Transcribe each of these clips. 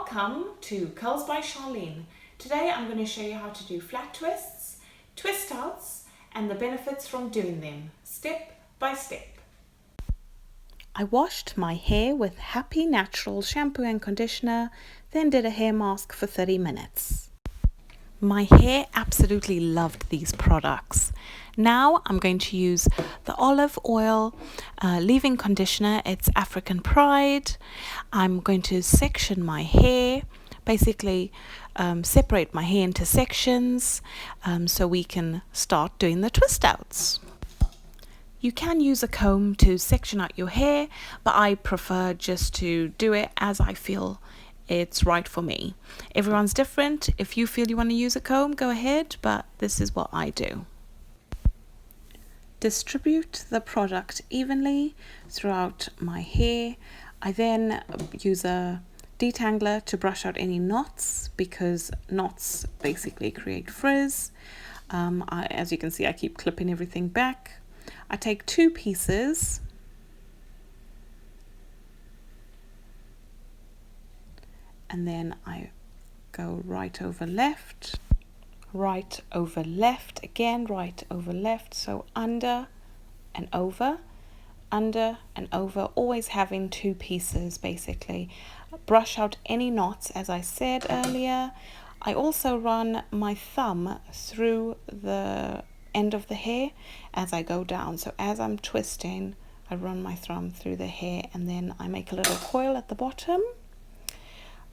Welcome to Curls by Sharlene. Today I'm going to show you how to do flat twists, twist outs, and the benefits from doing them, step by step. I washed my hair with Happy Natural shampoo and conditioner, then did a hair mask for 30 minutes. My hair absolutely loved these products. Now I'm going to use the olive oil leave-in conditioner. It's African Pride. I'm going to section my hair, basically separate my hair into sections so we can start doing the twist outs. You can use a comb to section out your hair, but I prefer just to do it as I feel it's right for me. Everyone's different. If you feel you want to use a comb, go ahead, but this is what I do. Distribute the product evenly throughout my hair. I then use a detangler to brush out any knots, because knots basically create frizz. As you can see, I keep clipping everything back. I take 2 pieces and then I go right over left, again, right over left, so under and over, always having 2 pieces basically. Brush out any knots, as I said earlier. I also run my thumb through the end of the hair as I go down, so as I'm twisting I run my thumb through the hair and then I make a little coil at the bottom.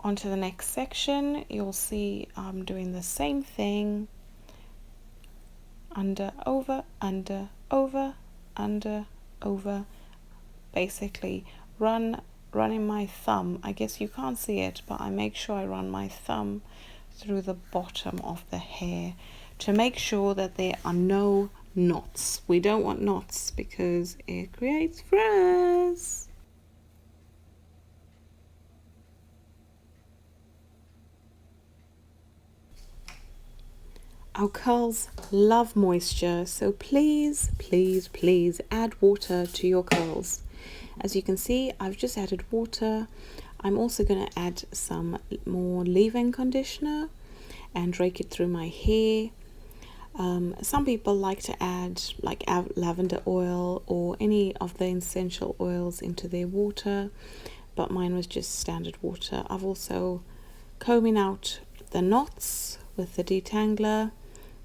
Onto the next section, you'll see I'm doing the same thing, under, over, basically running my thumb. I guess you can't see it, but I make sure I run my thumb through the bottom of the hair to make sure that there are no knots. We don't want knots because it creates frizz. Our curls love moisture, so please add water to your curls. As you can see, I've just added water. I'm also going to add some more leave-in conditioner and rake it through my hair. Some people like to add like lavender oil or any of the essential oils into their water, but mine was just standard water. I've also combing out the knots with the detangler.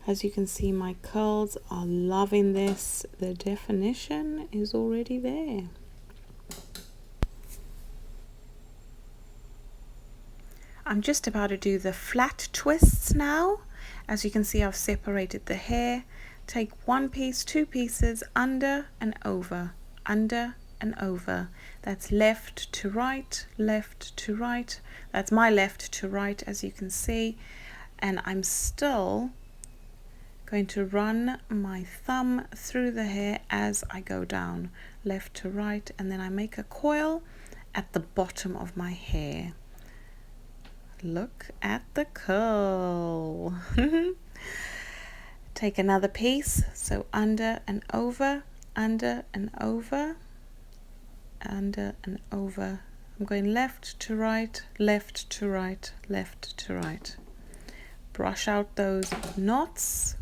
As you can see, my curls are loving this. The definition is already there. I'm just about to do the flat twists now. As you can see, I've separated the hair. Take 1 piece, 2 pieces, under and over, That's left to right, left to right. That's my left to right, as you can see. And I'm still going to run my thumb through the hair as I go down, left to right, and then I make a coil at the bottom of my hair. Look at the curl. Take another piece, so under and over, I'm going left to right, left to right, left to right. Brush out those knots.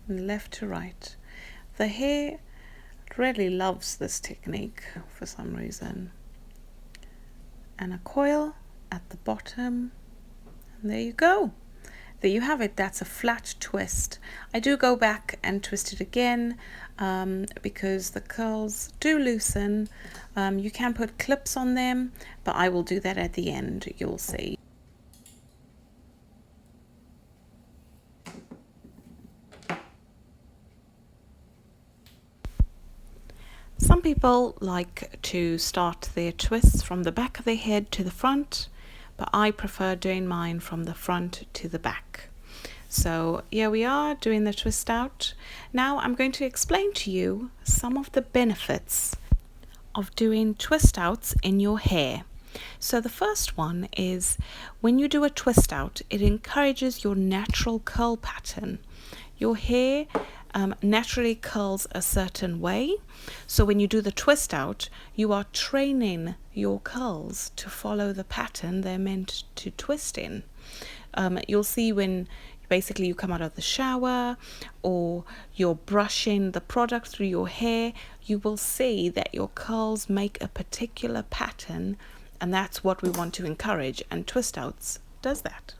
Left to right. The hair really loves this technique for some reason. And a coil at the bottom, and there you go. There you have it. That's a flat twist. I do go back and twist it again because the curls do loosen. You can put clips on them, but I will do that at the end, you'll see. Some people like to start their twists from the back of their head to the front, but I prefer doing mine from the front to the back. So here we are doing the twist out. Now I'm going to explain to you some of the benefits of doing twist outs in your hair. So the first one is when you do a twist out, it encourages your natural curl pattern. Your hair naturally curls a certain way. So when you do the twist out, you are training your curls to follow the pattern they're meant to twist in. You'll see when basically you come out of the shower or you're brushing the product through your hair, you will see that your curls make a particular pattern, and that's what we want to encourage, and twist outs does that.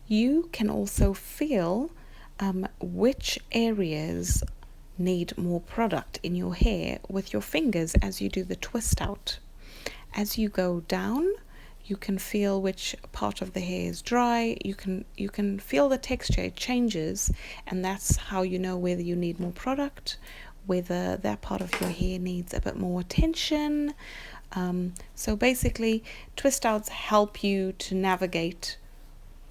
You can also feel which areas need more product in your hair with your fingers as you do the twist out. As you go down, you can feel which part of the hair is dry. You can feel the texture, it changes, and that's how you know whether you need more product, whether that part of your hair needs a bit more attention. So basically, twist outs help you to navigate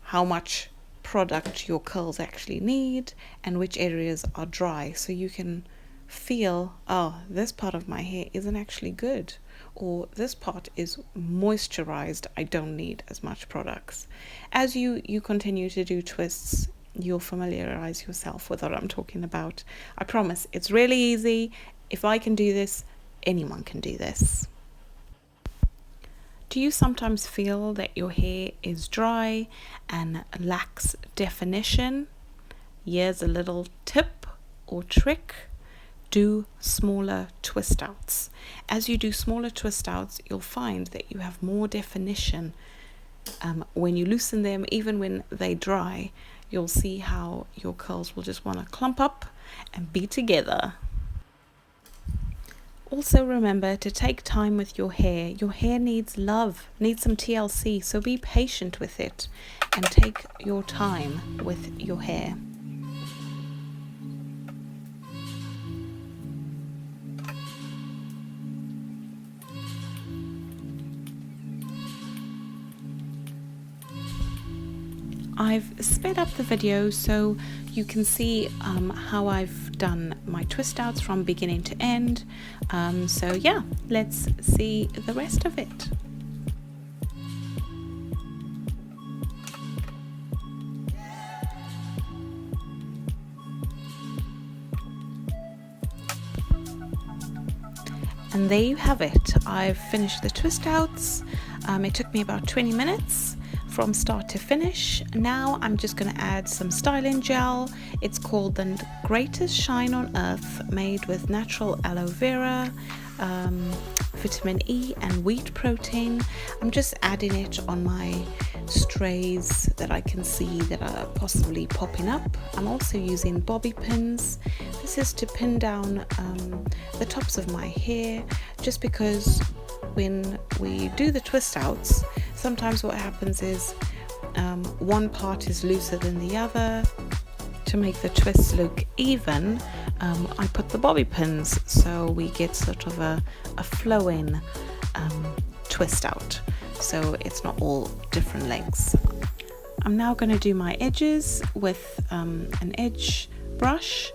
how much product your curls actually need and which areas are dry, so you can feel, oh, this part of my hair isn't actually good, or this part is moisturized, I don't need as much products. As you continue to do twists, you'll familiarize yourself with what I'm talking about. I promise, it's really easy. If I can do this, anyone can do this. Do you sometimes feel that your hair is dry and lacks definition? Here's a little tip or trick. Do smaller twist outs. As you do smaller twist outs, you'll find that you have more definition. When you loosen them, even when they dry, you'll see how your curls will just want to clump up and be together. Also remember to take time with your hair. Your hair needs love, needs some TLC, so be patient with it and take your time with your hair. I've sped up the video so you can see how I've done my twist outs from beginning to end. So yeah, let's see the rest of it. And there you have it. I've finished the twist outs. It took me about 20 minutes from start to finish. Now I'm just going to add some styling gel. It's called the Greatest Shine on Earth, made with natural aloe vera, vitamin E and wheat protein. I'm just adding it on my strays that I can see that are possibly popping up. I'm also using bobby pins. This is to pin down the tops of my hair, just because when we do the twist outs, sometimes what happens is one part is looser than the other. To make the twists look even, I put the bobby pins so we get sort of a flowing twist out, so it's not all different lengths. I'm now going to do my edges with an edge brush.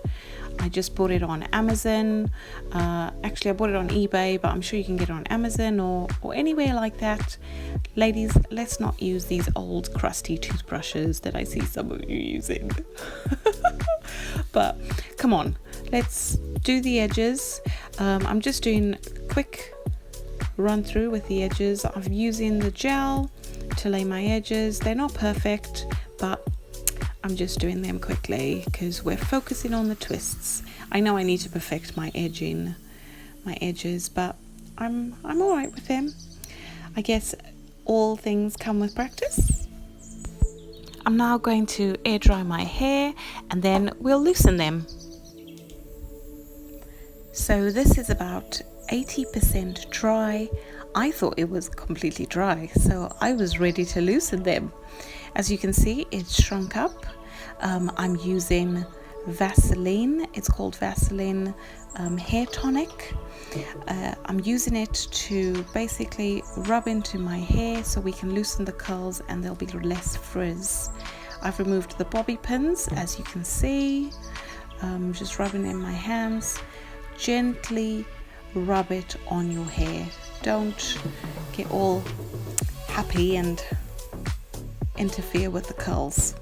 I just bought it on Amazon. Actually, I bought it on eBay, but I'm sure you can get it on Amazon or anywhere like that. Ladies, let's not use these old crusty toothbrushes that I see some of you using. But come on, let's do the edges. I'm just doing a quick run through with the edges. I'm using the gel to lay my edges. They're not perfect, but I'm just doing them quickly because we're focusing on the twists. I know I need to perfect my edges, but I'm all right with them. I guess all things come with practice. I'm now going to air dry my hair and then we'll loosen them. So this is about 80% dry. I thought it was completely dry, so I was ready to loosen them. As you can see, it's shrunk up. I'm using Vaseline. It's called Vaseline hair tonic. I'm using it to basically rub into my hair so we can loosen the curls and there'll be less frizz. I've removed the bobby pins, as you can see. Just rubbing in my hands. Gently rub it on your hair. Don't get all happy and interfere with the curls.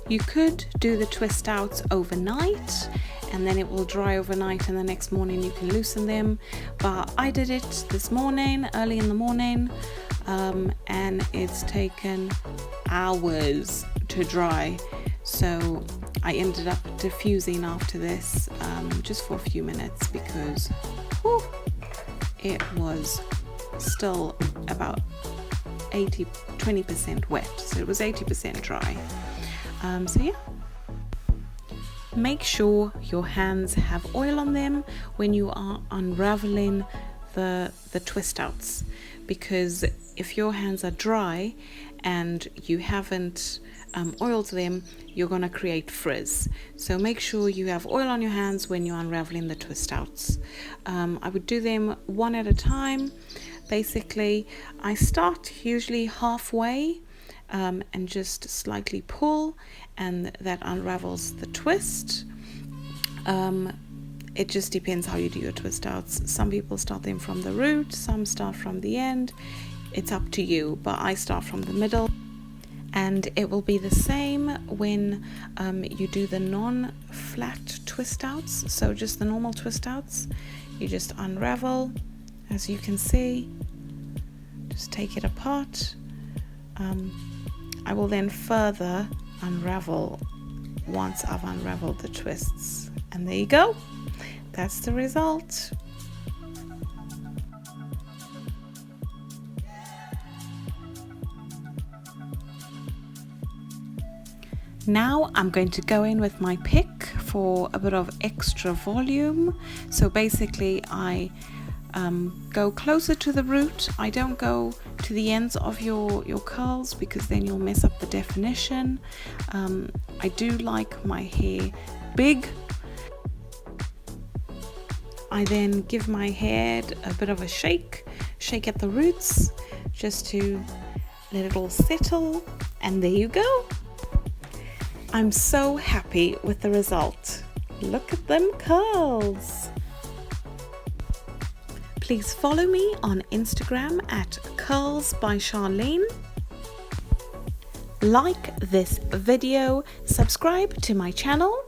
You could do the twist outs overnight and then it will dry overnight and the next morning you can loosen them, but I did it this morning, early in the morning, and it's taken hours to dry, so I ended up diffusing after this, just for a few minutes, because it was still about 20% wet, so it was 80% dry. So yeah, make sure your hands have oil on them when you are unraveling the twist outs, because if your hands are dry and you haven't oiled them, you're going to create frizz. So make sure you have oil on your hands when you're unraveling the twist outs. I would do them one at a time. Basically, I start usually halfway and just slightly pull, and that unravels the twist. It just depends how you do your twist outs. Some people start them from the root, some start from the end. It's up to you, but I start from the middle. And it will be the same when you do the non-flat twist outs. So just the normal twist outs, you just unravel, as you can see, just take it apart. I will then further unravel once I've unraveled the twists, and there you go, that's the result. Now I'm going to go in with my pick for a bit of extra volume. So basically I go closer to the root. I don't go to the ends of your curls, because then you'll mess up the definition. I do like my hair big. I then give my head a bit of a shake at the roots, just to let it all settle, and there you go. I'm so happy with the result. Look at them curls. Please follow me on Instagram at Curls by Sharlene. Like this video, subscribe to my channel,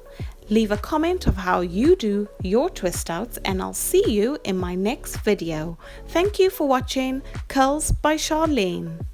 leave a comment of how you do your twist outs, and I'll see you in my next video. Thank you for watching Curls by Sharlene.